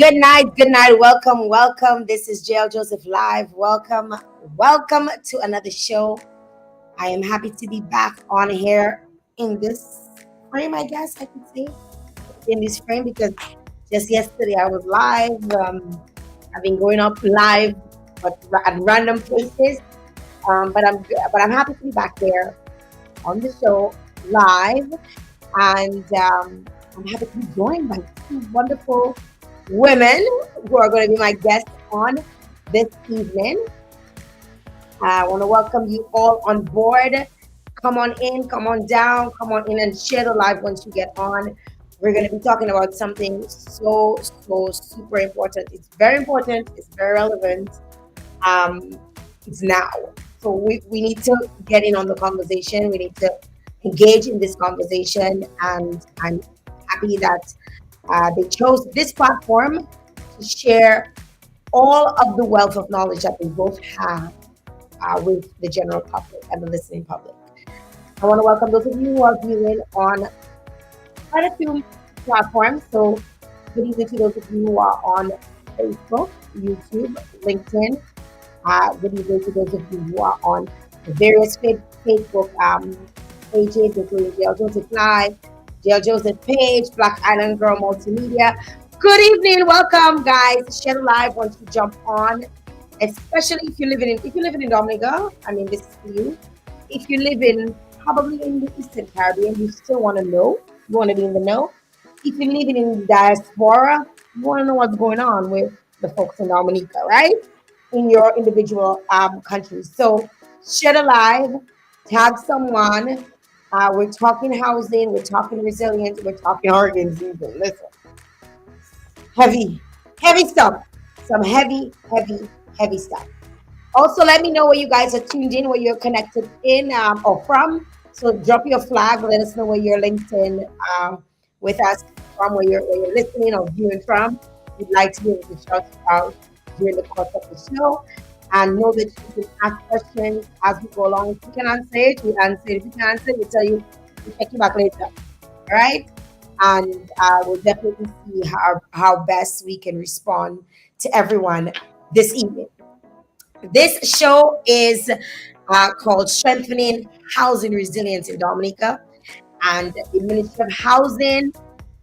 Good night, good night. Welcome, welcome. This is Jael Joseph Live. Welcome, welcome to another show. I am happy to be back on here in this frame, I guess I could say, in this frame because just yesterday I was live. I've been going up live, but at random places. But I'm happy to be back there on the show live, and I'm happy to be joined by two wonderful women who are going to be my guests on this evening. I want to welcome you all on board. Come on in, come on down, come on in and share the live once you get on. We're going to be talking about something so super important. It's very important, it's very relevant. Um, it's now. So we need to get in on the conversation. We need to engage in this conversation. And I'm happy that they chose this platform to share all of the wealth of knowledge that they both have with the general public and the listening public. I want to welcome those of you who are viewing on quite a few platforms. So, good evening to those of you who are on Facebook, YouTube, LinkedIn. Good evening to those of you who are on the various Facebook pages, including Jael Joseph Live, Jael Joseph Page, Black Island Girl Multimedia. Good evening, welcome guys. Share the live once you jump on, especially if you live in Dominica. I mean, this is for you. If you live in probably in the Eastern Caribbean, you still want to know. You want to be in the know. If you're living in the diaspora, you want to know what's going on with the folks in Dominica, right? In your individual countries. So share the live, tag someone. We're talking housing, we're talking resilience, we're talking hurricane season. Listen, heavy stuff. Some heavy stuff. Also, let me know where you guys are tuned in, where you're connected in or from. So drop your flag, let us know where you're linked in with us from, where you're listening or viewing from. We'd like to be able to shout you out during the course of the show. And know that you can ask questions as we go along. If you can answer it, we answer it. If you can answer it, we tell you, we'll check you back later. All right? And we'll definitely see how best we can respond to everyone this evening. This show is called Strengthening Housing Resilience in Dominica, and the Ministry of Housing,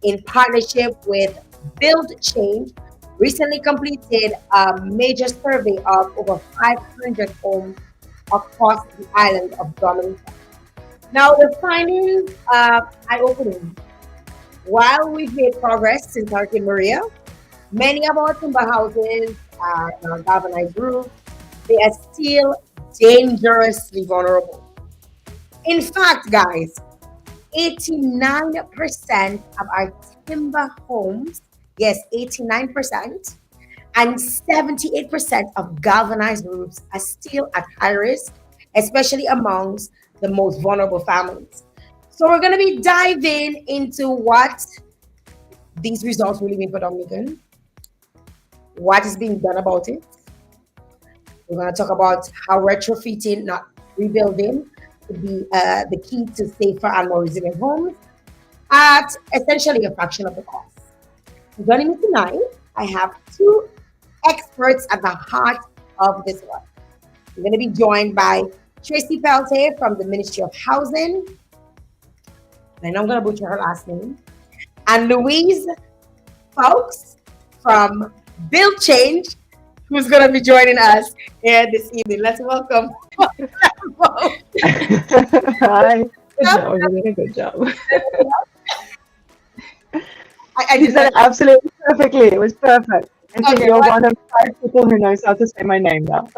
in partnership with Build Change, recently completed a major survey of over 500 homes across the island of Dominica. Now, the findings are eye-opening. While we've made progress since Hurricane Maria, many of our timber houses are on galvanized roofs. They are still dangerously vulnerable. In fact, guys, 89% of our timber homes, yes, 89%, and 78% of galvanized roofs are still at high risk, especially amongst the most vulnerable families. So we're going to be diving into what these results really mean for Dominican, what is being done about it. We're going to talk about how retrofitting, not rebuilding, could be the key to safer and more resilient homes at essentially a fraction of the cost. Joining me tonight, I have two experts at the heart of this work. We're going to be joined by Tracy Peltier from the Ministry of Housing, and I'm going to butcher her last name, and Louise Fawkes from Build Change, who's going to be joining us here this evening. Let's welcome. Hi. Good job. You're doing a good job. You said it absolutely perfectly. It was perfect. I think you're one of 5 people who knows how to say my name now.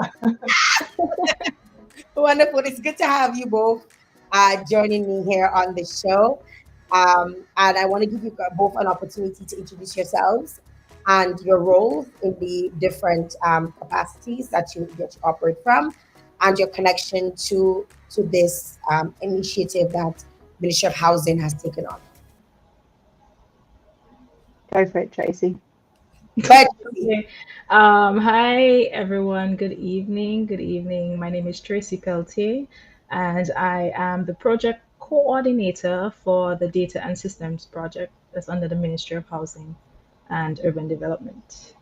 Wonderful. It's good to have you both joining me here on the show. And I want to give you both an opportunity to introduce yourselves and your roles in the different capacities that you operate from, and your connection to this initiative that Ministry of Housing has taken on. Go for it, Tracy. But Okay. Hi, everyone. Good evening. Good evening. My name is Tracy Peltier, and I am the project coordinator for the Data and Systems project that's under the Ministry of Housing. and urban development.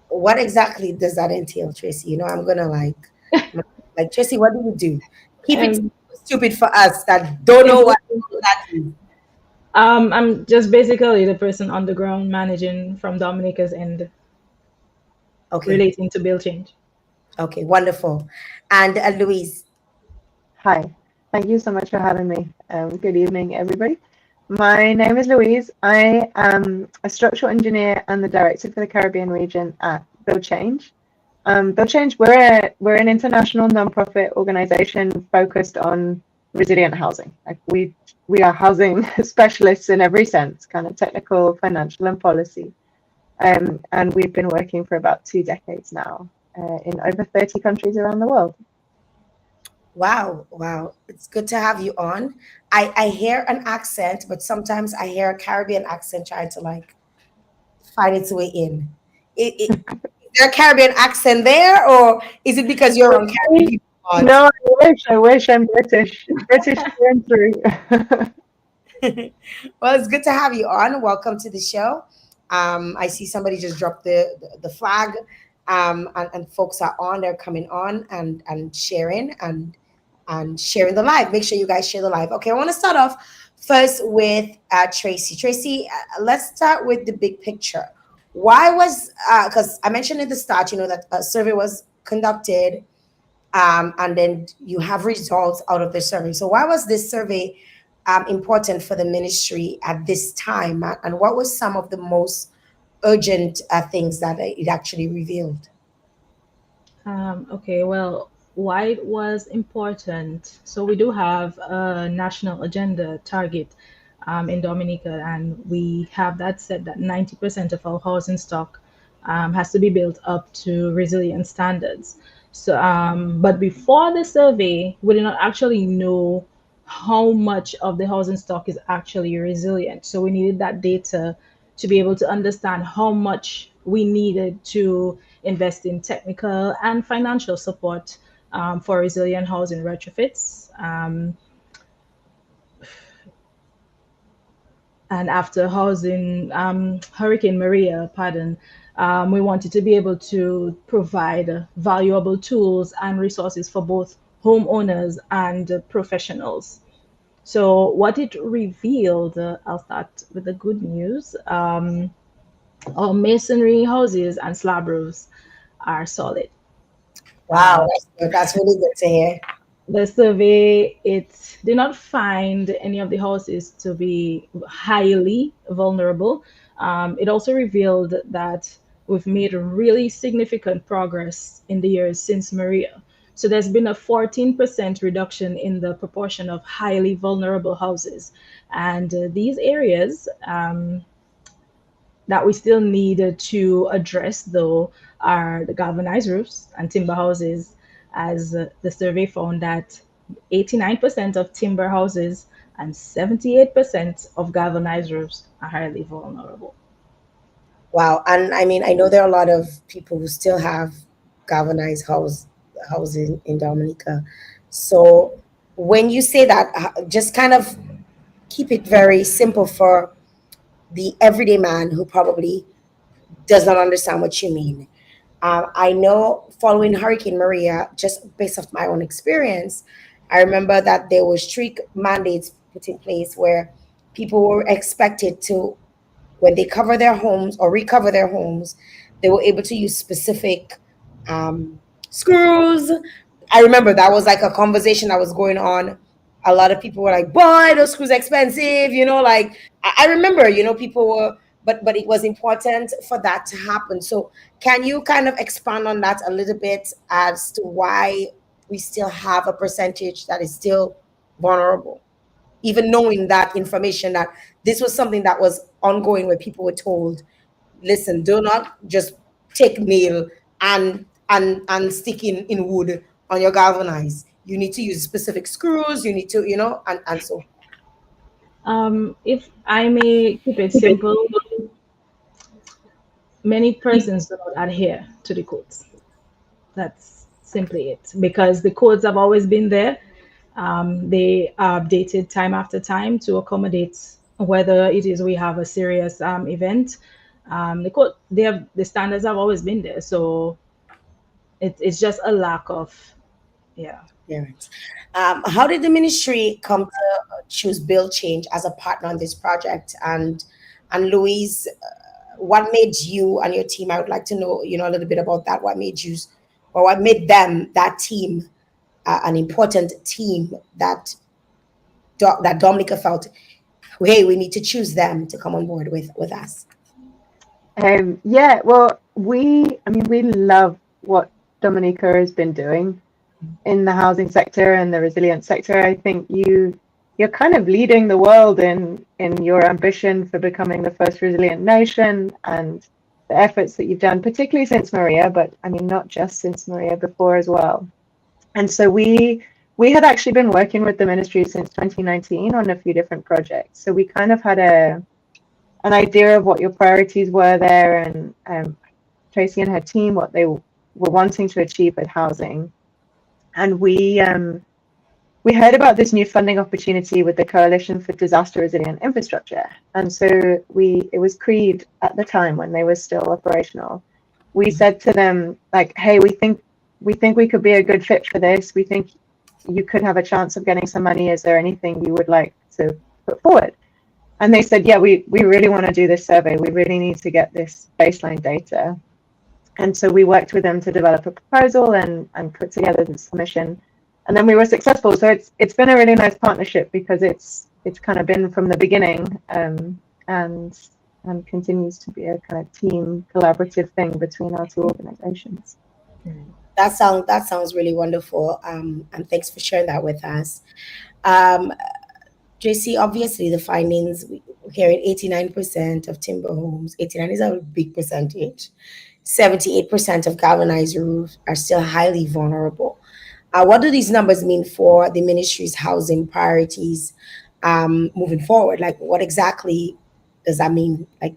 What exactly does that entail, Tracy? I'm gonna like Tracy. What do you do? Keep it Um, stupid for us that don't know what that is. I'm just basically the person on the ground managing from Dominica's end, Okay, relating to bill change. okay, wonderful. And Louise, Hi, thank you so much for having me. Good evening, everybody. My name is Louise. I am a structural engineer and the director for the Caribbean region at Build Change. Build Change, we're an international nonprofit organization focused on resilient housing. Like we are housing specialists in every sense, kind of technical, financial, and policy. And we've been working for about 2 decades now in over 30 countries around the world. wow, wow, it's good to have you on. I hear an accent, but sometimes I hear a Caribbean accent trying to like find its way in. Is there a Caribbean accent there, or is it because you're on Caribbean people watch? No, I wish I'm British. British through and through. Well, it's good to have you on. Welcome to the show. I see somebody just dropped the flag, and folks are on. They're coming on and sharing and sharing the live. Make sure you guys share the live. Okay, I want to start off first with Tracy. Tracy, let's start with the big picture. Why was because I mentioned at the start, that a survey was conducted, and then you have results out of the survey. So why was this survey important for the ministry at this time, and what was some of the most urgent things that it actually revealed? Okay, well, why it was important. So we do have a national agenda target in Dominica, and we have that said that 90% of our housing stock has to be built up to resilient standards. So, but before the survey, we did not actually know how much of the housing stock is actually resilient. So we needed that data to be able to understand how much we needed to invest in technical and financial support for resilient housing retrofits. And after housing Hurricane Maria, pardon, we wanted to be able to provide valuable tools and resources for both homeowners and professionals. So, what it revealed, I'll start with the good news. Our masonry houses and slab roofs are solid. Wow, that's good. That's really good to hear. The survey, it did not find any of the houses to be highly vulnerable. It also revealed that we've made really significant progress in the years since Maria. So there's been a 14% reduction in the proportion of highly vulnerable houses. And these areas that we still need to address, though, are the galvanized roofs and timber houses, as the survey found that 89% of timber houses and 78% of galvanized roofs are highly vulnerable. Wow, and I mean, I know there are a lot of people who still have galvanized housing in Dominica. So when you say that, just kind of keep it very simple for the everyday man who probably does not understand what you mean. I know following Hurricane Maria, just based off my own experience, I remember that there was strict mandates put in place where people were expected to, when they cover their homes or recover their homes, they were able to use specific screws. I remember that was like a conversation that was going on. A lot of people were like, "Boy, those screws expensive," like I remember, people were, but it was important for that to happen. So, can you kind of expand on that a little bit as to why we still have a percentage that is still vulnerable, even knowing that information that this was something that was ongoing where people were told, listen, do not just take nail and stick in wood on your galvanized. You need to use specific screws. You need to, and so. If I may keep it simple, many persons do not adhere to the codes. That's simply it, because the codes have always been there. They are updated time after time to accommodate whether it is we have a serious event. The standards have always been there, so it's just a lack of, yeah. Parents. How did the ministry come to choose Build Change as a partner on this project? And Louise, what made you and your team? I would like to know, a little bit about that. What made you, or what made them that team, an important team that that Dominica felt, hey, we need to choose them to come on board with us. Yeah, well, we love what Dominica has been doing in the housing sector and the resilient sector. I think you're kind of leading the world in your ambition for becoming the first resilient nation and the efforts that you've done, particularly since Maria, but I mean not just since Maria, before as well. And so we had actually been working with the ministry since 2019 on a few different projects. So we kind of had an idea of what your priorities were there, and Tracy and her team, what they were wanting to achieve with housing. And we heard about this new funding opportunity with the Coalition for Disaster Resilient Infrastructure. And so it was Creed at the time when they were still operational. We said to them, like, hey, we think we could be a good fit for this. We think you could have a chance of getting some money. Is there anything you would like to put forward? And they said, yeah, we really want to do this survey. We really need to get this baseline data. And so we worked with them to develop a proposal and put together this submission. And then we were successful. So it's been a really nice partnership because it's kind of been from the beginning, and continues to be a kind of team collaborative thing between our two organizations. That sounds really wonderful. And thanks for sharing that with us. Um, JC, obviously the findings we're hearing 89% of timber homes, 89 is a big percentage. 78% of galvanized roofs are still highly vulnerable. What do these numbers mean for the ministry's housing priorities moving forward? Like, what exactly does that mean? Like,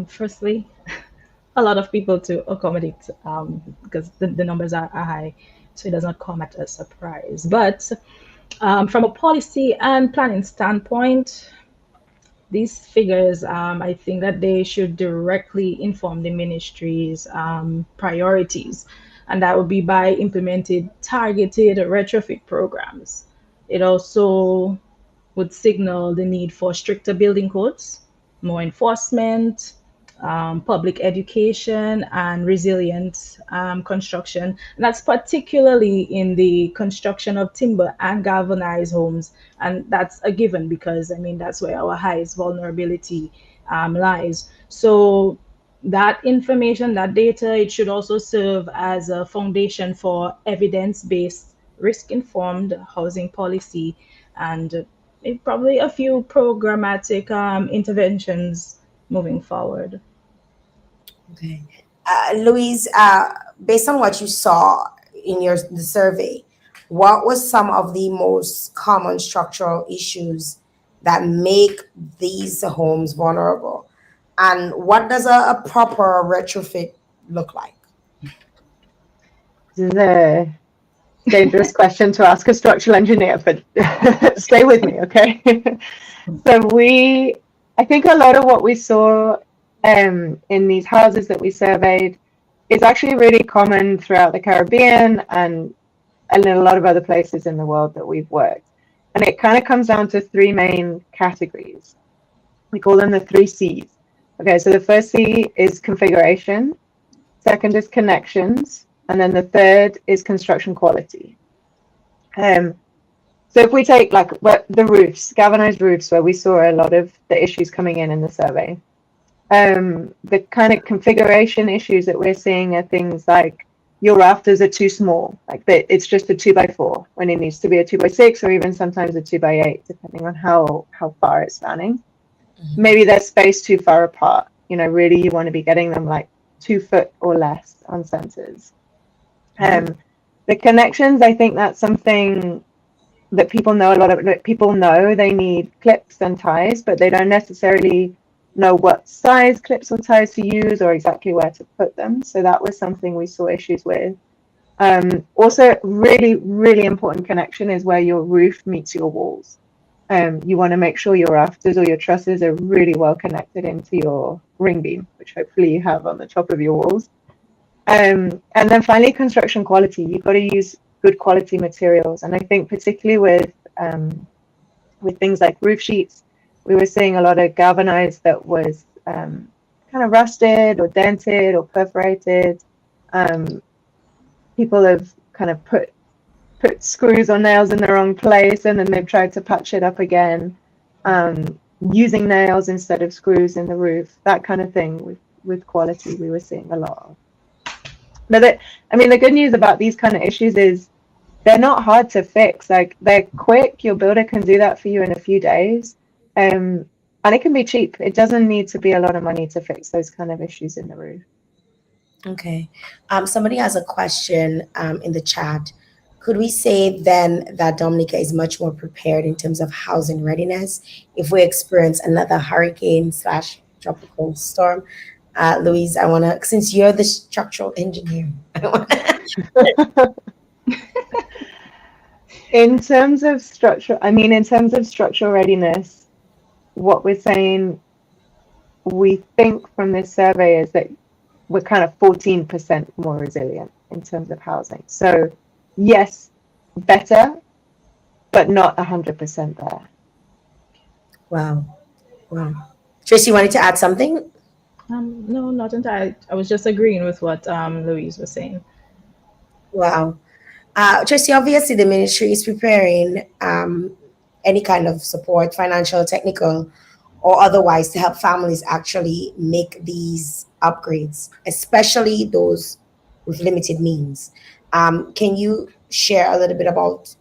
Firstly, a lot of people to accommodate, because the numbers are high, so it does not come at a surprise. But from a policy and planning standpoint, these figures, I think that they should directly inform the ministry's priorities, and that would be by implementing targeted retrofit programs. It also would signal the need for stricter building codes, more enforcement, public education, and resilient construction. And that's particularly in the construction of timber and galvanized homes. And that's a given because, I mean, that's where our highest vulnerability lies. So that information, that data, it should also serve as a foundation for evidence-based, risk-informed housing policy, and probably a few programmatic interventions moving forward. okay, Louise, based on what you saw in the survey, what was some of the most common structural issues that make these homes vulnerable? And what does a proper retrofit look like? This is a dangerous question to ask a structural engineer, but stay with me, okay? So I think a lot of what we saw in these houses that we surveyed is actually really common throughout the Caribbean and in a lot of other places in the world that we've worked. And it kind of comes down to three main categories. We call them the three C's. Okay, so the first C is configuration, second is connections, and then the third is construction quality. Um, so if we take like the roofs, galvanized roofs, where we saw a lot of the issues coming in the survey, the kind of configuration issues that we're seeing are things like your rafters are too small, like it's just a 2x4 when it needs to be a 2x6 or even sometimes a 2x8, depending on how far it's spanning. Maybe they're spaced too far apart. Really you want to be getting them like 2 foot or less on centers. The connections, I think that's something that people know a lot of. People know they need clips and ties, but they don't necessarily know what size clips or ties to use or exactly where to put them. So that was something we saw issues with. Also, really, really important connection is where your roof meets your walls. You want to make sure your rafters or your trusses are really well connected into your ring beam, which hopefully you have on the top of your walls. And then finally, construction quality. You've got to use good quality materials. And I think particularly with things like roof sheets, we were seeing a lot of galvanized that was kind of rusted or dented or perforated. Um, People have kind of put screws or nails in the wrong place, and then they've tried to patch it up again, using nails instead of screws in the roof, that kind of thing. With quality, we were seeing a lot of. But I mean, the good news about these kind of issues is they're not hard to fix. Like, they're quick. Your builder can do that for you in a few days. And it can be cheap. It doesn't need to be a lot of money to fix those kind of issues in the roof. Okay. Somebody has a question in the chat. Could we say then that Dominica is much more prepared in terms of housing readiness if we experience another hurricane slash tropical storm? Louise, I want to, since you're the structural engineer, I wanna, In terms of structural readiness, what we're saying, we think from this survey is that we're kind of 14% more resilient in terms of housing. So yes, better, but not 100% there. wow, wow. Tracy, you wanted to add something? No, not entirely. I was just agreeing with what Louise was saying. Wow. Tracy, obviously the ministry is preparing any kind of support, financial, technical, or otherwise, to help families actually make these upgrades, especially those with limited means. Can you share a little bit about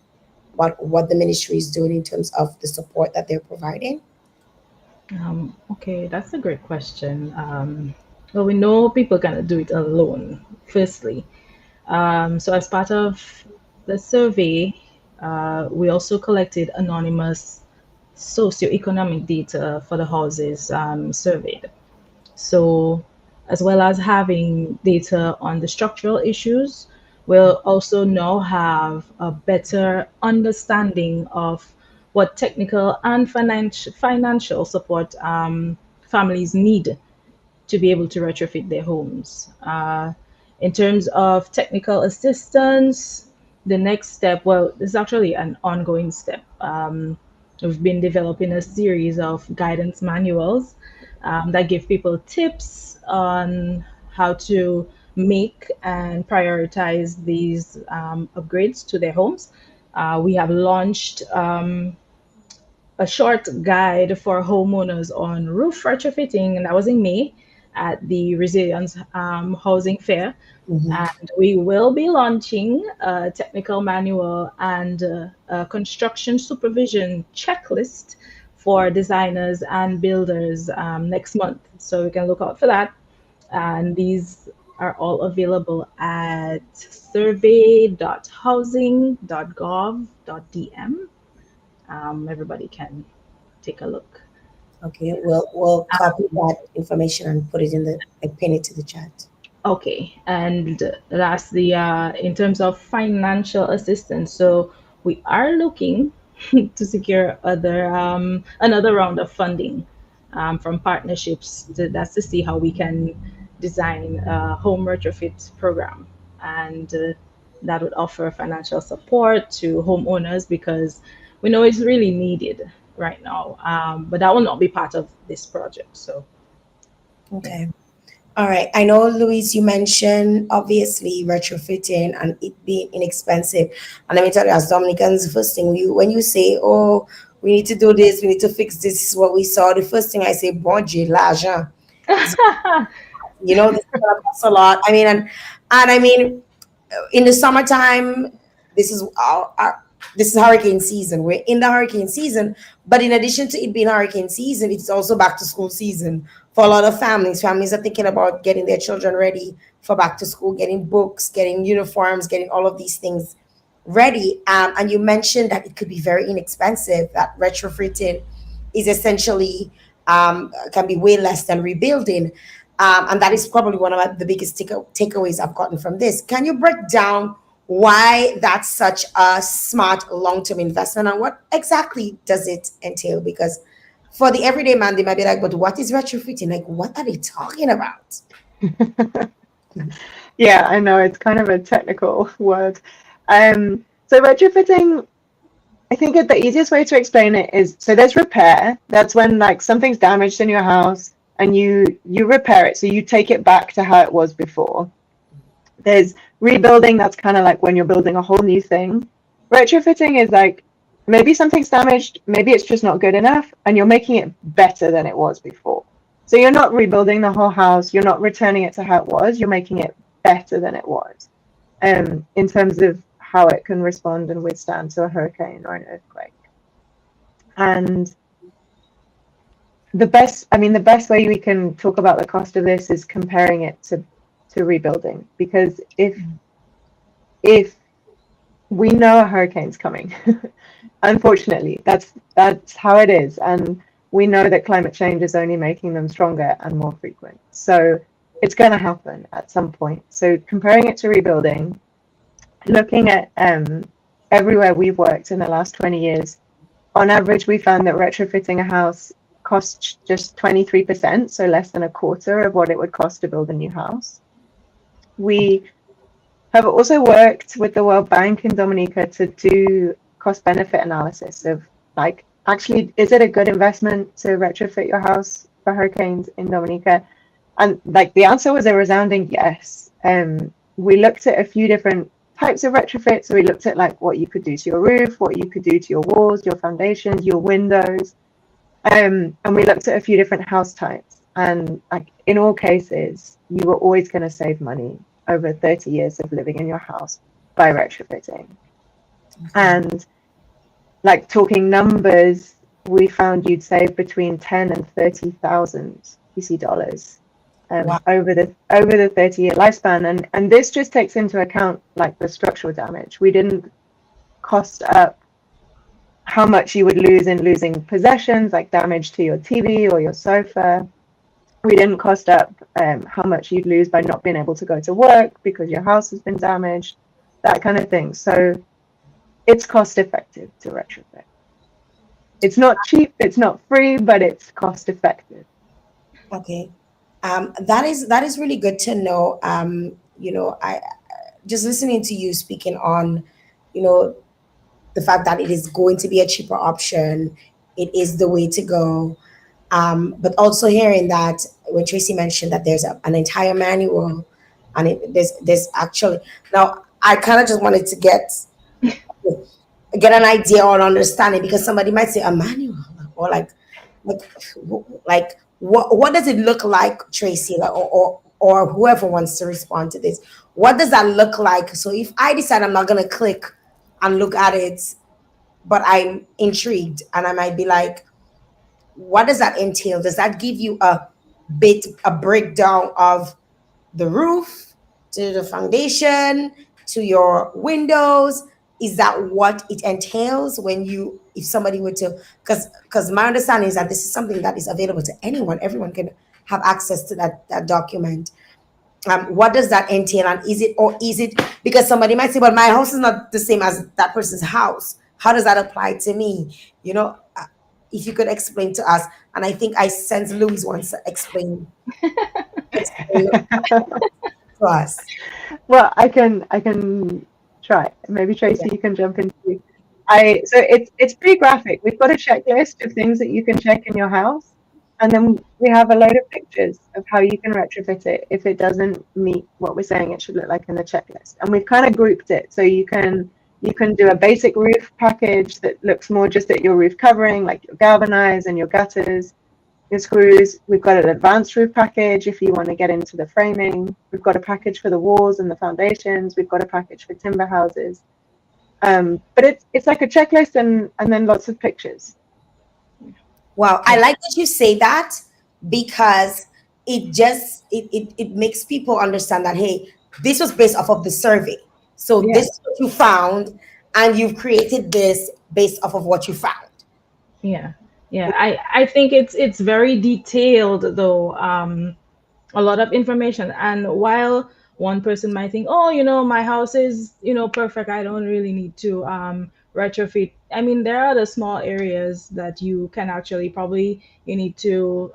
what the ministry is doing in terms of the support that they're providing? Okay, that's a great question. Well, we know people cannot do it alone, firstly. So, as part of the survey, we also collected anonymous socioeconomic data for the houses surveyed. So, as well as having data on the structural issues, we'll also now have a better understanding of what technical and financial support families need to be able to retrofit their homes. In terms of technical assistance, the next step, well, this is actually an ongoing step. We've been developing a series of guidance manuals that give people tips on how to make and prioritize these upgrades to their homes. We have launched a short guide for homeowners on roof retrofitting, and that was in May at the Resilience Housing Fair. Mhm. And we will be launching a technical manual and a construction supervision checklist for designers and builders next month. So we can look out for that. And these are all available at survey.housing.gov.dm. Everybody can take a look. Okay, we'll copy that information and put it in the like pin it to the chat. Okay, and lastly, in terms of financial assistance, so we are looking to secure another round of funding from partnerships. That's to see how we can design a home retrofit program, and that would offer financial support to homeowners because we know it's really needed right now. But that will not be part of this project. So yeah. Okay. All right. I know, Louise, you mentioned obviously retrofitting and it being inexpensive. And let me tell you, as Dominicans, the first thing you when you say, "Oh, we need to do this, we need to fix this is what we saw," the first thing I say, "Bon Dieu, l'argent." It's, this is gonna cost a lot. I mean, and I mean, in the summertime, this is this is hurricane season. We're in the hurricane season, but in addition to it being hurricane season, it's also back to school season for a lot of families. Families are thinking about getting their children ready for back to school, getting books, getting uniforms, getting all of these things ready. And you mentioned that it could be very inexpensive. That retrofitting is essentially can be way less than rebuilding. And that is probably one of the biggest takeaways I've gotten from this. Can you break down why that's such a smart long-term investment, and what exactly does it entail? Because for the everyday man, they might be like, but what is retrofitting? Like, what are they talking about? Yeah, I know it's kind of a technical word. So retrofitting, I think that the easiest way to explain it is, so there's repair. That's when like something's damaged in your house and you repair it. So you take it back to how it was before. There's rebuilding. That's kind of like when you're building a whole new thing. Retrofitting is like maybe something's damaged, maybe it's just not good enough, and you're making it better than it was before. So you're not rebuilding the whole house, you're not returning it to how it was, you're making it better than it was, in terms of how it can respond and withstand to a hurricane or an earthquake. And the best way we can talk about the cost of this is comparing it to rebuilding, because if we know a hurricane's coming, unfortunately, that's how it is, and we know that climate change is only making them stronger and more frequent. So it's going to happen at some point. So comparing it to rebuilding, looking at everywhere we've worked in the last 20 years, on average, we found that retrofitting a house costs just 23%, so less than a quarter of what it would cost to build a new house. We have also worked with the World Bank in Dominica to do cost benefit analysis of like, actually, is it a good investment to retrofit your house for hurricanes in Dominica? And like the answer was a resounding yes. We looked at a few different types of retrofits. So we looked at like what you could do to your roof, what you could do to your walls, your foundations, your windows. And we looked at a few different house types. And like in all cases, you were always going to save money over 30 years of living in your house by retrofitting. And like talking numbers, we found you'd save between 10 and 30,000 PC dollars Wow. over the 30-year lifespan. And this just takes into account like the structural damage. We didn't cost up how much you would lose in losing possessions, like damage to your TV or your sofa. We didn't cost up how much you'd lose by not being able to go to work because your house has been damaged, that kind of thing. So it's cost effective to retrofit. It's not cheap, it's not free, but it's cost effective. Okay. That is really good to know. I just listening to you speaking on, you know, the fact that it is going to be a cheaper option, it is the way to go. But also hearing that when Tracy mentioned that there's an entire manual, and there's actually, now I kind of just wanted to get an idea or an understanding, because somebody might say a manual, or like like what does it look like, Tracy, like, or whoever wants to respond to this, what does that look like? So if I decide I'm not going to click and look at it, but I'm intrigued and I might be like, what does that entail? Does that give you a breakdown of the roof to the foundation to your windows? Is that what it entails when you, if somebody were to, because my understanding is that this is something that is available to anyone, everyone can have access to that document. What does that entail, and is it because somebody might say, but my house is not the same as that person's house, how does that apply to me? If you could explain to us, and I think I sense Louise wants to explain to us. Well, I can try. Maybe Tracy, you can jump in too. So it's pretty graphic. We've got a checklist of things that you can check in your house, and then we have a load of pictures of how you can retrofit it if it doesn't meet what we're saying it should look like in the checklist. And we've kind of grouped it so you can do a basic roof package that looks more just at your roof covering, like your galvanized and your gutters, your screws. We've got an advanced roof package if you want to get into the framing. We've got a package for the walls and the foundations. We've got a package for timber houses. But it's like a checklist and then lots of pictures. Wow, I like that you say that, because it makes people understand that, hey, this was based off of the survey. So Yeah. this is what you found, and you've created this based off of what you found. Yeah, yeah. I think it's very detailed though. A lot of information. And one person might think, oh, my house is, perfect. I don't really need to retrofit. I mean, there are the small areas that you can actually probably, you need to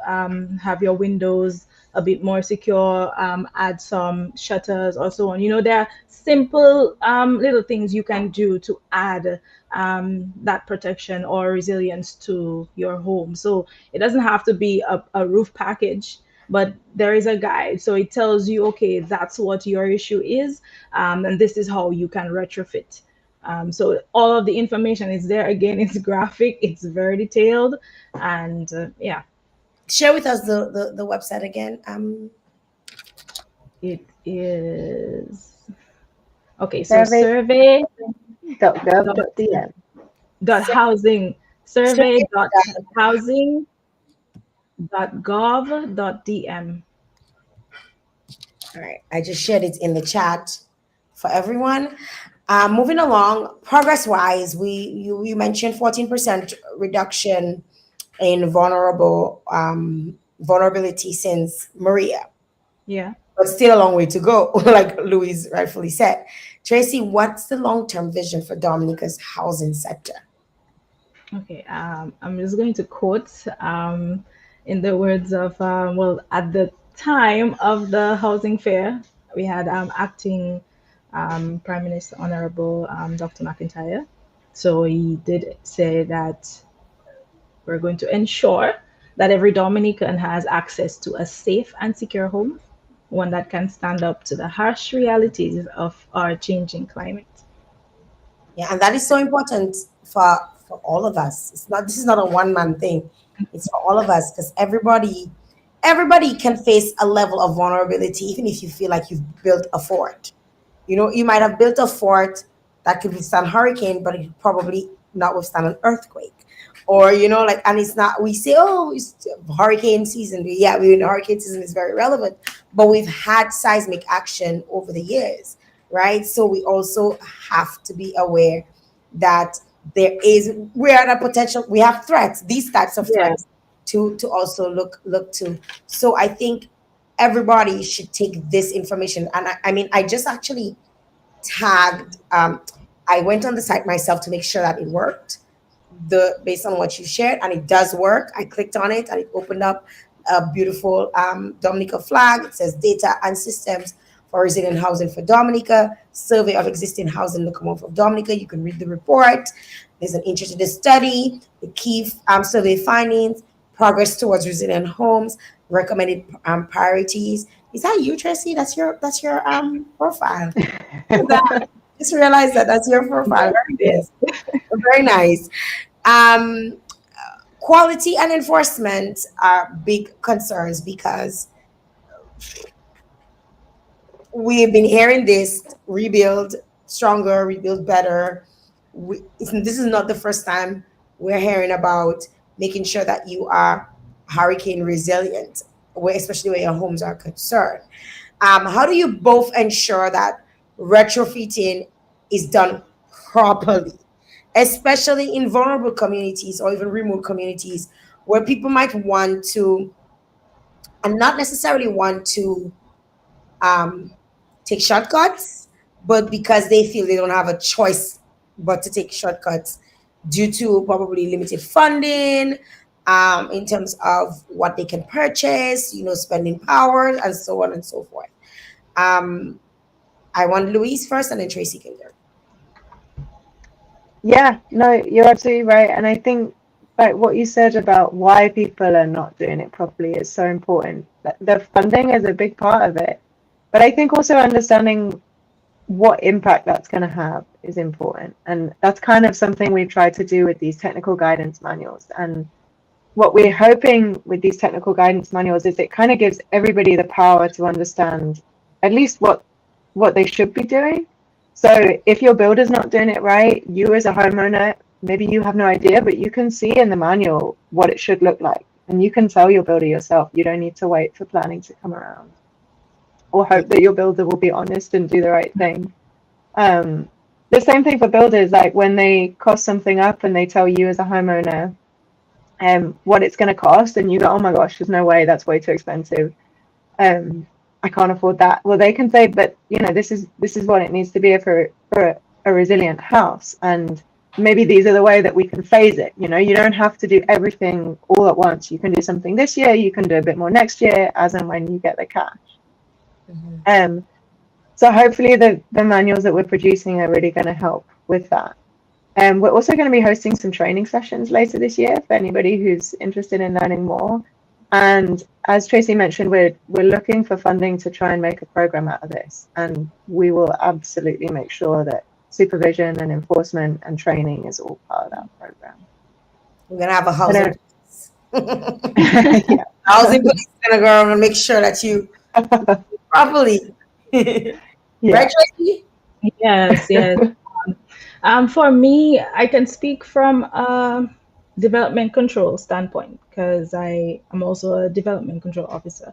have your windows a bit more secure, add some shutters or so on. There are simple little things you can do to add that protection or resilience to your home. So it doesn't have to be a roof package, but there is a guide. So it tells you, okay, that's what your issue is, and this is how you can retrofit. So all of the information is there. Again, it's graphic, it's very detailed, and yeah, Share with us the website again. it is okay. So Survey survey dot .gov.dm. dot housing survey Survey. dot housing dot gov dot dm. All right, I just shared it in the chat for everyone. Moving along, progress-wise, you mentioned 14% reduction in vulnerability since Maria, Yeah. but still a long way to go, like Louise rightfully said. Tracy, what's the long-term vision for Dominica's housing sector? Okay, I'm just going to quote in the words of, well, at the time of the housing fair, we had acting Prime Minister Honorable Dr. McIntyre. So he did say that we're going to ensure that every Dominican has access to a safe and secure home, one that can stand up to the harsh realities of our changing climate. Yeah, and that is so important for all of us. It's not This is not a one man thing. It's for all of us because everybody can face a level of vulnerability, even if you feel like you've built a fort. You might have built a fort that could withstand hurricane, but it could probably not withstand an earthquake. Or, like, and it's not, we say, oh, it's hurricane season. Yeah, we're in hurricane season, is very relevant. But we've had seismic action over the years, right? So we also have to be aware that we're at a potential, we have threats, these types of Yeah. threats to also look to. So I think everybody should take this information. And I mean, I just actually tagged, I went on the site myself to make sure that it worked, based on what you shared, and it does work. I clicked on it and it opened up a beautiful Dominica flag. It says data and systems for resilient housing for Dominica, survey of existing housing in the Commonwealth of Dominica. You can read the report. There's an intro to the study, the key survey findings, progress towards resilient homes, recommended priorities. Is that you, Tracy? That's your profile. That, just realized that that's your profile. Very Yes. good. Very nice. Um, Quality and enforcement are big concerns because we've been hearing this: rebuild stronger, rebuild better. This is not the first time we're hearing about making sure that you are hurricane resilient, especially where your homes are concerned. How do you both ensure that retrofitting is done properly, especially in vulnerable communities or even remote communities where people might want to, and not necessarily want to, um, take shortcuts, but because they feel they don't have a choice but to take shortcuts due to probably limited funding, in terms of what they can purchase, spending power, and so on and so forth. Um, I want Louise first, and then Tracy can go. Yeah, no, you're absolutely right. And I think like what you said about why people are not doing it properly is so important. The funding is a big part of it. But I think also understanding what impact that's going to have is important. And that's kind of something we've tried to do with these technical guidance manuals. And what we're hoping with these technical guidance manuals is it kind of gives everybody the power to understand at least what they should be doing. So if your builder's not doing it right, you as a homeowner, maybe you have no idea, but you can see in the manual what it should look like. And you can tell your builder yourself. You don't need to wait for planning to come around or hope that your builder will be honest and do the right thing. The same thing for builders, like when they cost something up and they tell you as a homeowner what it's going to cost, and you go, oh my gosh, there's no way, that's way too expensive. I I can't afford that. Well, they can say, but this is what it needs to be for a resilient house, and maybe these are the way that we can phase it. You don't have to do everything all at once. You can do something this year, you can do a bit more next year, as and when you get the cash. Mhm. So hopefully the manuals that we're producing are really going to help with that. We're also going to be hosting some training sessions later this year for anybody who's interested in learning more. And as Tracy mentioned, we're looking for funding to try and make a program out of this. And we will absolutely make sure that supervision and enforcement and training is all part of that program. We're gonna have a I housing don't, police. yeah. Housing police is gonna go around and make sure that you properly. Yeah. Right, Tracy? Yes, yes. For me, I can speak from a development control standpoint because I am also a development control officer.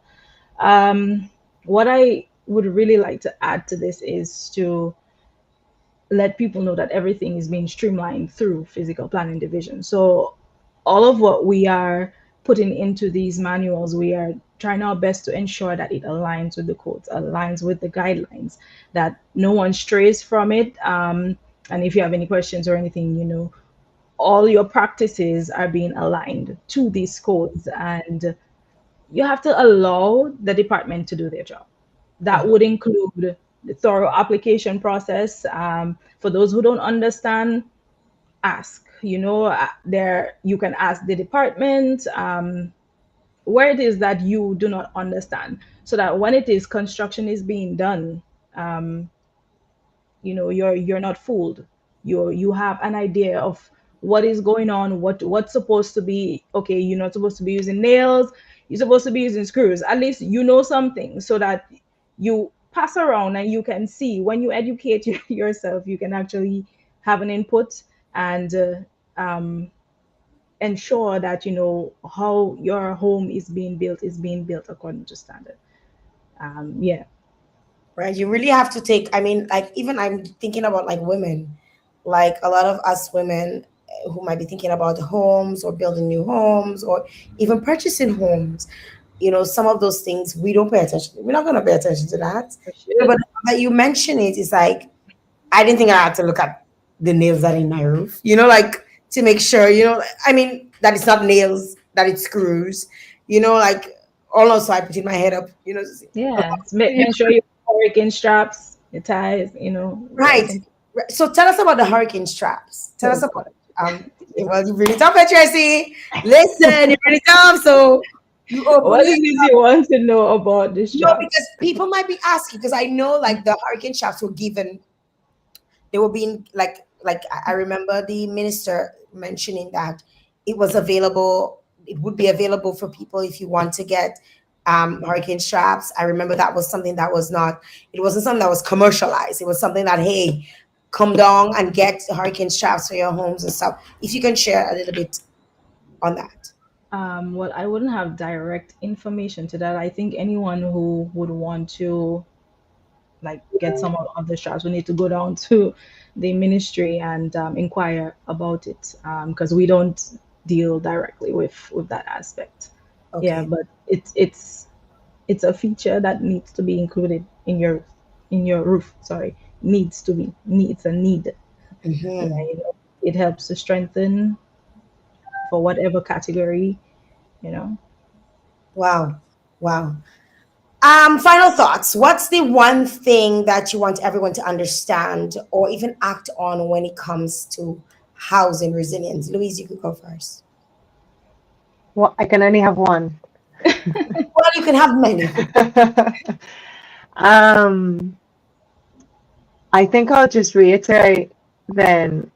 What I would really like to add to this is to let people know that everything is being streamlined through physical planning division. So all of what we are putting into these manuals, we are trying our best to ensure that it aligns with the codes, aligns with the guidelines, that no one strays from it. And if you have any questions or anything, all your practices are being aligned to these codes, and you have to allow the department to do their job. That would include the thorough application process. For those who don't understand, ask. There you can ask the department where it is that you do not understand, so that when it is construction is being done, um, you're not fooled. You have an idea of what is going on, what's supposed to be. Okay, you're not supposed to be using nails, you're supposed to be using screws. At least you know something, so that you pass around and you can see. When you educate yourself, you can actually have an input, and ensure that how your home is being built according to standard. Yeah. Right. You really have to take, I mean, like, even I'm thinking about like women, like a lot of us women who might be thinking about homes or building new homes or even purchasing homes. Some of those things we don't pay attention. We're not going to pay attention to that. For But sure. that you mention it is like, I didn't think I had to look at the nails that are in my roof, like to make sure, I mean, that it's not nails, that it's screws, like almost so I put in my head up, to see. Yeah, it's making sure your hurricane straps, your ties, Right. everything. Right. So tell us about the hurricane straps. Tell Oh us about God. well, you really tough, Tracy. Listen, you really tough. So you What openly is it you want to know about the because straps? people might be asking, because I know like the hurricane straps were given, they were being like I remember the minister mentioning that it was available, it would be available for people if you want to get hurricane straps. I remember that was something that was not, it wasn't something that was commercialized. It was something that, hey, come down and get hurricane straps for your homes and stuff. If you can share a little bit on that. Well, I wouldn't have direct information to that. I think anyone who would want to like get some of the straps, we need to go down to the ministry and inquire about it, because we don't deal directly with that aspect. Yeah, Okay. but it's a feature that needs to be included in your roof. Sorry, it's a need. Yeah, Hmm. it helps to strengthen for whatever category, you know. Wow. Wow. Final thoughts. What's the one thing that you want everyone to understand or even act on when it comes to housing resilience? Louise, you could go first. Well, I can only have one. Well, you can have many. um, I think I'll just reiterate then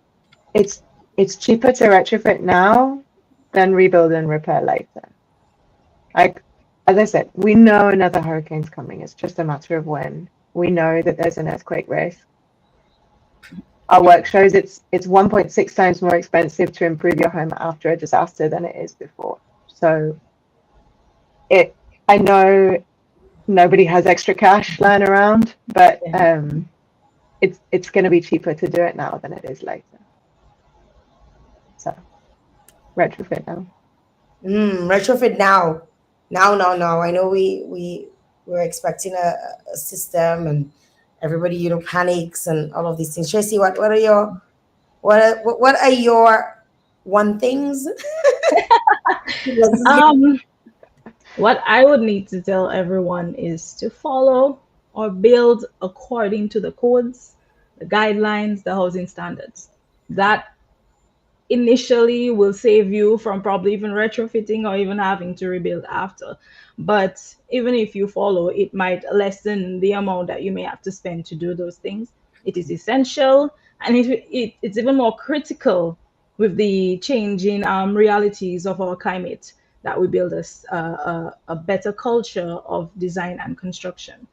it's it's cheaper to retrofit now than rebuild and repair later. Like as I said, we know another hurricane's coming. It's just a matter of when. We know that there's an earthquake risk. Our work shows it's 1.6 times more expensive to improve your home after a disaster than it is before. So it I know nobody has extra cash lying around, but Yeah. it's going to be cheaper to do it now than it is later. So retrofit now. Retrofit now. Now, now, now. I know we we're expecting a system, and everybody, panics and all of these things. Tracy, what are your what are your one things? Um, what I would need to tell everyone is to follow or build according to the codes, the guidelines, the housing standards. That initially will save you from probably even retrofitting or even having to rebuild after. But even if you follow, it might lessen the amount that you may have to spend to do those things. It is essential, and it's even more critical with the changing realities of our climate that we build a better culture of design and construction.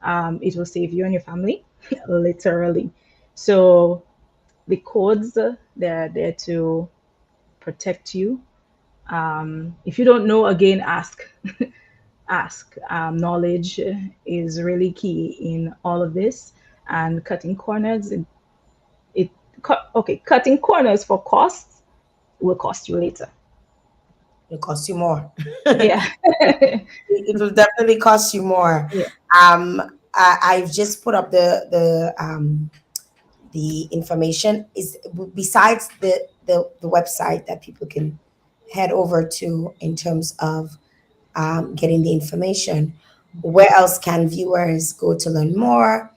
It will save you and your family, literally. So the codes, they're there to protect you. If you don't know, again, ask. Ask. Knowledge is really key in all of this, and cutting corners. It okay. Cutting corners for costs will cost you later. It costs you more. Yeah. It will definitely cost you more. Yeah. I've just put up the information is besides the website that people can head over to in terms of getting the information. Where else can viewers go to learn more?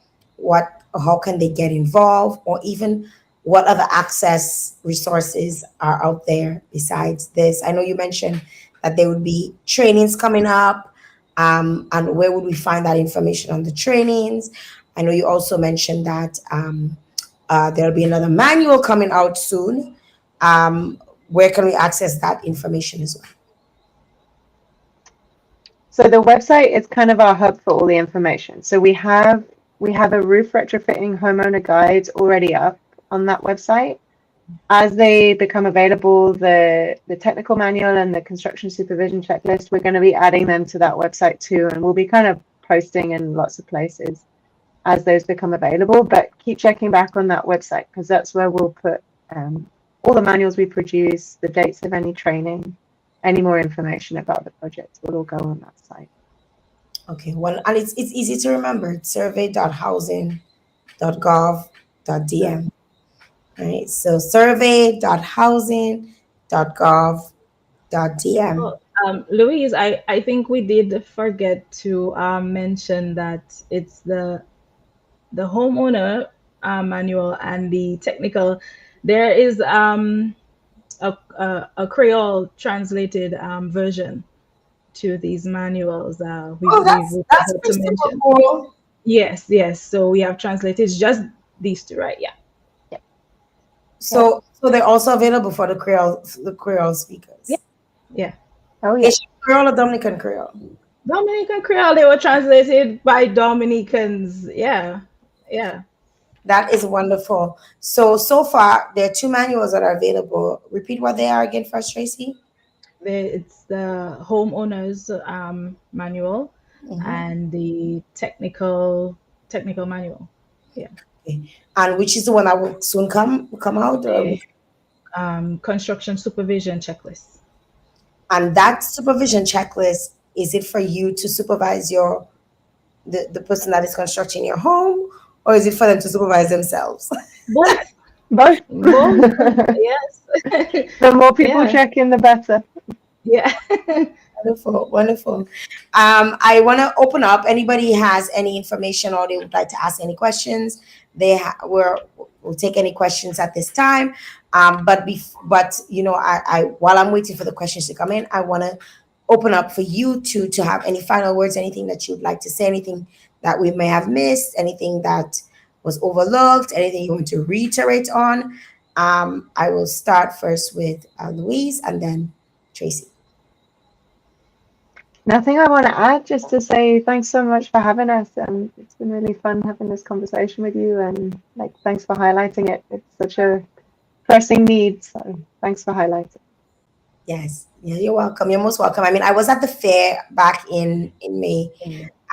How can they get involved, or even what other access resources are out there besides this? I know you mentioned that there would be trainings coming up, and where would we find that information on the trainings? I know you also mentioned that there'll be another manual coming out soon. Where can we access that information as well? So the website is kind of our hub for all the information. So we have a roof retrofitting homeowner guide already up on that website. As they become available, the technical manual and the construction supervision checklist, we're going to be adding them to that website too, and we'll be kind of posting in lots of places as those become available. But keep checking back on that website because that's where we'll put all the manuals we produce, the dates of any training, any more information about the project will all go on that site. Okay, well, and it's easy to remember. It's survey.housing.gov.dm. Right? So survey.housing.gov.dm. Oh, Louise, I think we did forget to mention that it's the homeowner manual and the technical. There is a Creole translated version to these manuals. Oh, We that's forgot to pretty super mention. cool. Yes, yes. So we have translated. It's just these two, right? Yeah. Yeah. Yeah. So they're also available for the Creole Yeah. speakers. Yeah. Oh yeah. Haitian Creole or Dominican Creole? Dominican Creole, they were translated by Dominicans. Yeah. Yeah. That is wonderful. So far there are two manuals that are available. Repeat what they are again first, Tracy. It's the homeowners manual Mhm. and the technical manual. Yeah. Okay. And which is the one that will soon come out? The construction supervision checklist. And that supervision checklist, is it for you to supervise the person that is constructing your home, or is it for them to supervise themselves? Both. Both. Both. The Yes. more people Yeah. check in, the better. Yeah. Wonderful, wonderful. I want to open up. Anybody has any information or they would like to ask any questions? We'll take any questions at this time. But I while I'm waiting for the questions to come in, I want to open up for you to have any final words, anything that you'd like to say, anything that we may have missed, anything that was overlooked, anything you want to reiterate on. I will start first with Louise and then Tracy. Nothing I want to add, just to say thanks so much for having us. And it's been really fun having this conversation with you. And like, thanks for highlighting it. It's such a pressing need. So thanks for highlighting. Yes, yeah, you're welcome. You're most welcome. I mean, I was at the fair back in May.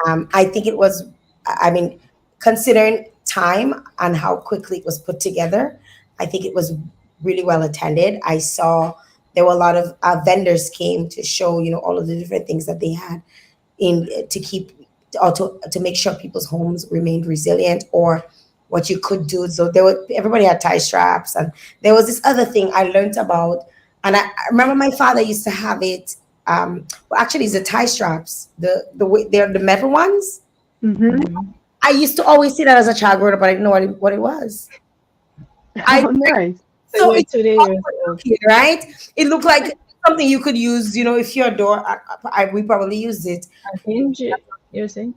I think it was, I mean, considering time and how quickly it was put together, I think it was really well attended. I saw there were a lot of vendors came to show, all of the different things that they had in to keep or to make sure people's homes remained resilient, or what you could do. So everybody had tie straps, and there was this other thing I learned about, and I remember my father used to have it. Well, actually, it's the tie straps, they're the metal ones. Mm-hmm. Mhm. I used to always see that as a child growing up, but I didn't know what it was. I Oh, nice. So so you're it's 2 years awkward old. looking, right? It looked like something you could use, if your door. We probably used it And hinge it. You're saying?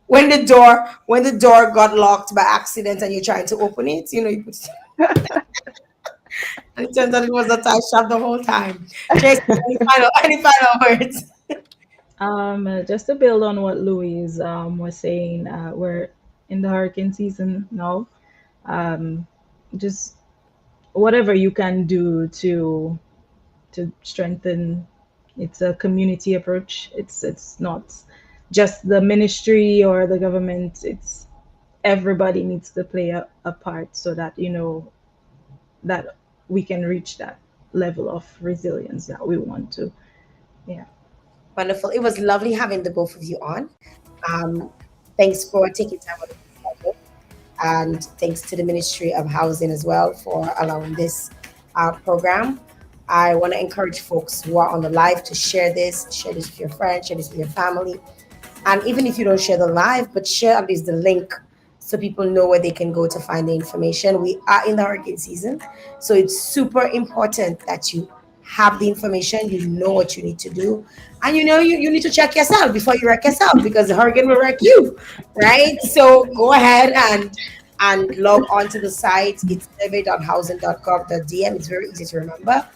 when the door got locked by accident and you're trying to open it. You put, and it turns out it was a tie strap the whole time. Tracy, any final words? Just to build on what Louise was saying, we're in the hurricane season now. Um, just whatever you can do to strengthen. It's a community approach. It's not just the ministry or the government. It's everybody needs to play a part so that that we can reach that level of resilience that we want to. Yeah. Wonderful. It was lovely having the both of you on. Um, Thanks for taking time out of your schedule. And thanks to the Ministry of Housing as well for allowing this program. I want to encourage folks who are on the live to share this with your friends, share this with your family. And even if you don't share the live, but share at least the link so people know where they can go to find the information. We are in the hurricane season, so it's super important that you have the information, you know what you need to do, and you need to check yourself before you wreck yourself, because the hurricane will wreck you, right? So go ahead and log on to the site. It's survey.housing.gov.dm. It's very easy to remember,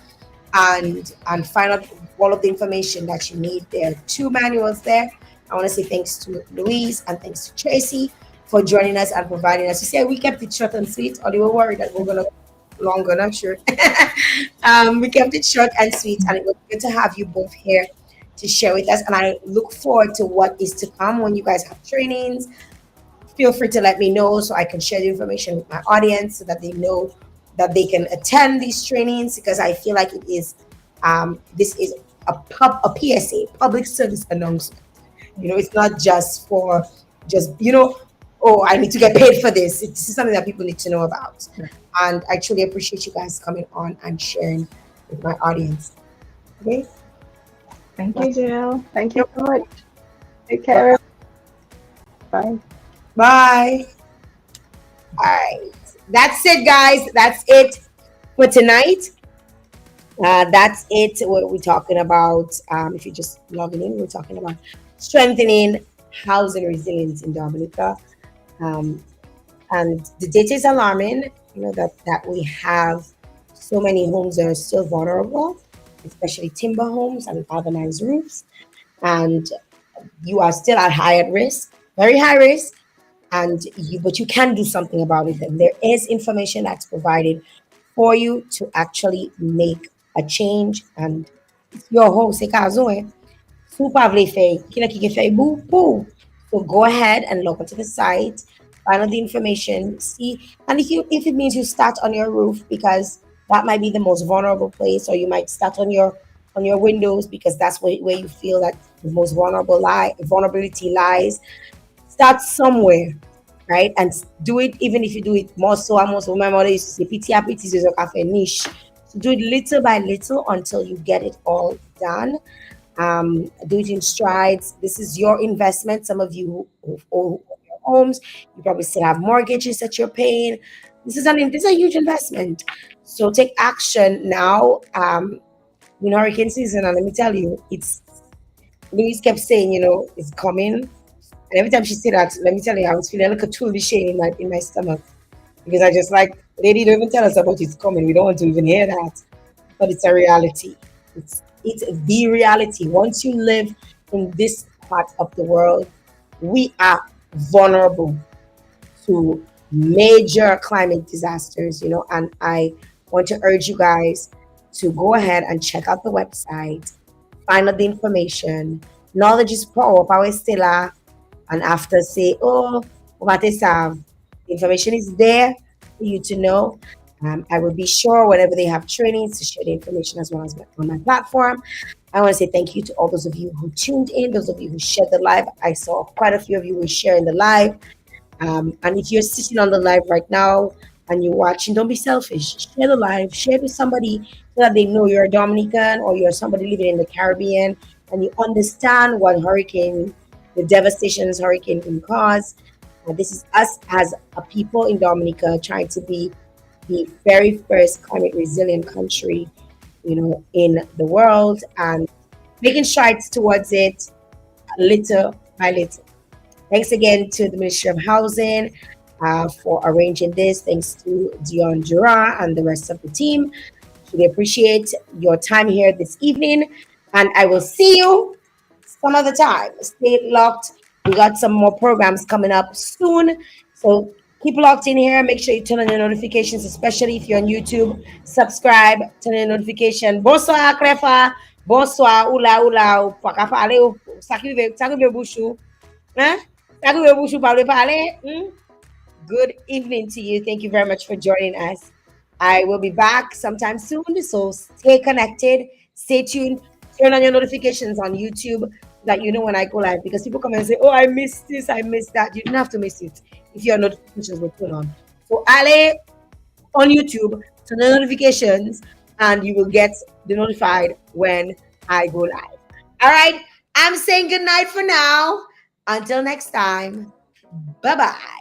and find out all of the information that you need. There are two manuals there. I want to say thanks to Louise and thanks to Tracy for joining us and providing us. You see, we kept it short and sweet, or they were worried that we're gonna go longer. Not sure. We kept it short and sweet, and it was good to have you both here to share with us. And I look forward to what is to come when you guys have trainings. Feel free to let me know so I can share the information with my audience so that they know that they can attend these trainings, because I feel like this is a PSA, public service announcement. It's not just for just oh, I need to get paid for this. This is something that people need to know about, and I truly appreciate you guys coming on and sharing with my audience. Okay, Thank you, Jael. Thank you so much. Take care. Bye. bye. All right, that's it, guys. That's it for tonight. That's it. What we're talking about. If you're just logging in, we're talking about strengthening housing resilience in Dominica. Um, and the data is alarming. That we have so many homes that are still vulnerable, especially timber homes and galvanized roofs, and you are still at high at risk, very high risk, but you can do something about it. And there is information that's provided for you to actually make a change. And it's your home, c'est caso, eh? Sou pa vle fè, ki la ki ke fè bou, bou. So go ahead and log onto the site, find out the information, see, and if it means you start on your roof, because that might be the most vulnerable place, or you might start on your windows, because that's where you feel that the most vulnerability lies. Start somewhere, right? And do it, even if you do it more so and more so. My mother used to say, "Piti a piti is a cafe niche." So do it little by little until you get it all done. Do it in strides. This is your investment. Some of you who own your homes, you probably still have mortgages that you're paying. This is a huge investment. So take action now. In hurricane season, and let me tell you, Louise kept saying, it's coming. And every time she said that, let me tell you, I was feeling like a truly shame in my stomach, because I just like, lady, don't even tell us about it's coming. We don't want to even hear that. But it's a reality. It's the reality. Once you live in this part of the world, we are vulnerable to major climate disasters, and I want to urge you guys to go ahead and check out the website, find out the information. Knowledge is power. Power is still there. And after say, oh, what is the information is there for you to know. I will be sure whenever they have trainings to share the information as well as on my platform. I want to say thank you to all those of you who tuned in, those of you who shared the live. I saw quite a few of you were sharing the live. And if you're sitting on the live right now and you're watching, don't be selfish. Share the live, share it with somebody so that they know you're a Dominican or you're somebody living in the Caribbean and you understand what hurricane, the devastations hurricane can cause. This is us as a people in Dominica trying to be the very first climate resilient country, in the world and making strides towards it little by little. Thanks again to the Ministry of Housing for arranging this. Thanks to Dion Jura and the rest of the team. Really appreciate your time here this evening. And I will see you some other time. Stay locked. We got some more programs coming up soon. So keep locked in here. Make sure you turn on your notifications, especially if you're on YouTube. Subscribe, turn on your notification. Bonsoir, Krefa. Bonsoir, ula ula. Pakapale. Sakiwe bushu. Hein? Sakiwe bushu pale pale. Good evening to you. Thank you very much for joining us. I will be back sometime soon. So stay connected, stay tuned, turn on your notifications on YouTube so that you know when I go live. Because people come and say, oh, I missed this, I missed that. You didn't have to miss it if your notifications were turned on. So Ale on YouTube, turn the notifications, and you will get the notified when I go live. All right. I'm saying good night for now. Until next time. Bye bye.